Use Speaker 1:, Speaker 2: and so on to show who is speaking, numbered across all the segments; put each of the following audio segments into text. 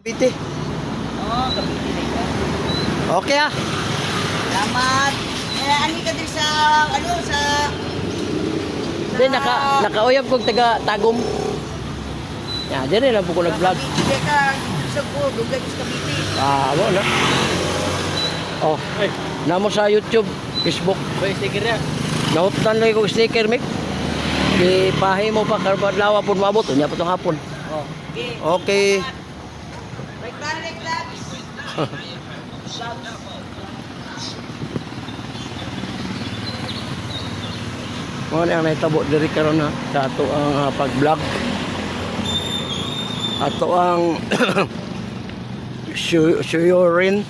Speaker 1: Cavite.
Speaker 2: Oo, Cavite na ka.
Speaker 1: Okay ah.
Speaker 2: Salamat. Ani ka din sa, sa...
Speaker 1: Hindi, nakauyab kong taga Tagum. Yan, dyan rin lang po ko nag-vlog.
Speaker 2: Hindi ka, sa ko, dugay sa Cavite.
Speaker 1: Wala. Oh, namo sa YouTube, Facebook.
Speaker 2: Boy, sticker yan.
Speaker 1: Nautan lang ko sticker, Mick. Di pahay mo pa, karbadlawa po maabot. Unya pa itong hapon.
Speaker 2: Oh.
Speaker 1: Okay. Mga na naitabo diri karon na sa ato ang pag-vlog. Ato ang suyurin.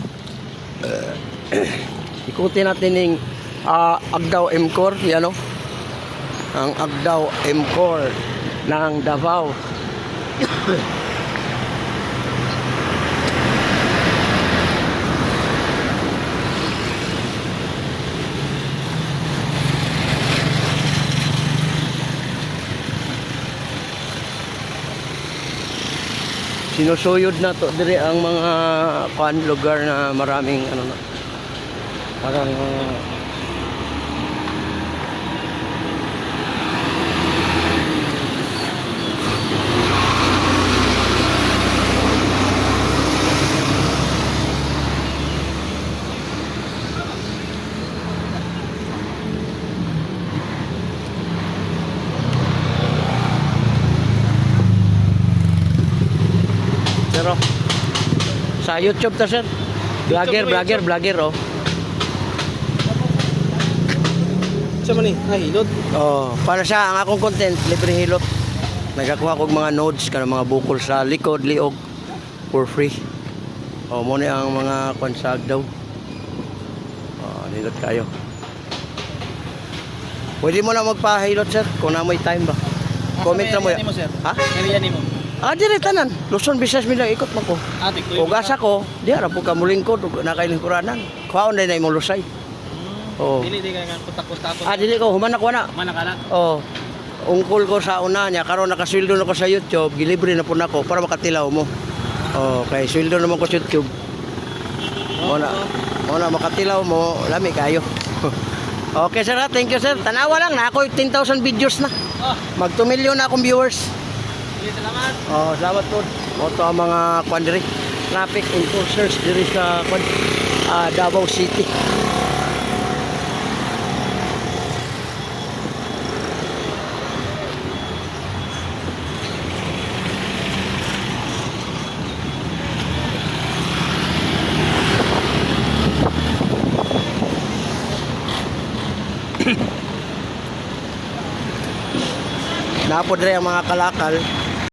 Speaker 1: Ikutin natin yung Agdao M-Core, yan o. Ang Agdao M-Core ng Davao. Sinusuyod na to dire ang mga lugar na maraming parang pero sa YouTube ta sir. Vlogger oh.
Speaker 2: Sa man ni, hilot.
Speaker 1: Oh, para sa ang akong content, libre hilot. Nagakuha kog mga nodes kana mga bukol sa likod, liog for free. Oh, mo ni ang mga konsag daw. Oh, hilot kayo. Pwede mo na magpahilot sir kung na may time ba. Comment na mo ya. Ha?
Speaker 2: Area nimo.
Speaker 1: Dire tanan. Luzon, Visayas, Mindanao ikot man ko.
Speaker 2: Tikto.
Speaker 1: Ug asa ko, di ara po ka mulingkod ug nakailingkuranan. Kwaon na imong lusay. Oh.
Speaker 2: Dili ka punta-punta.
Speaker 1: Dili ko human ako na.
Speaker 2: Mana ka na?
Speaker 1: Oh. Ungkol ko sa una niya karon nakasweldo na ko sa YouTube, gilibre na po nako para makatilaw mo. Oh, kay sweldo naman ko sa YouTube. Mo na makatilaw mo, lami kayo. Okay sir, thank you sir. Tanawa lang na ako 10,000 videos na. Mag 2 million na akong viewers.
Speaker 2: Salamat.
Speaker 1: Oh, salamat po. Oto ang mga kwan diri. Traffic enforcers diri sa Davao City. Napod rin ang mga kalakal